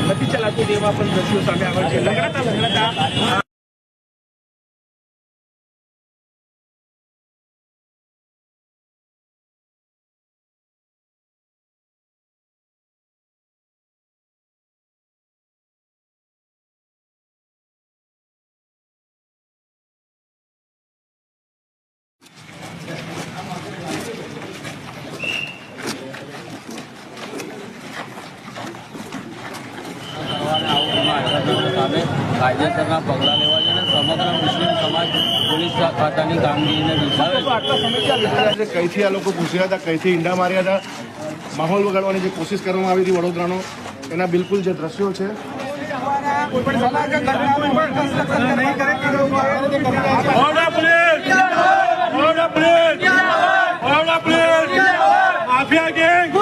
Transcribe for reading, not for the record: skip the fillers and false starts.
નથી ચલાતું તેવા પણ દ્રશ્યો સામે આવે છે. લગડાતા કાયદેસરના પગલાં લેવા છે અને સમગ્ર મુસ્લિમ સમાજ પોલીસ ખાતાની કામગીરીને બિરદાવે છે. કઈથી આ લોકો ઘૂસ્યા હતા, કઈથી ઈંડા માર્યા હતા, માહોલ બગાડવાની જે કોશિશ કરવામાં આવી હતી વડોદરાનો, એના બિલકુલ જે દ્રશ્યો છે માફિયા ગેંગ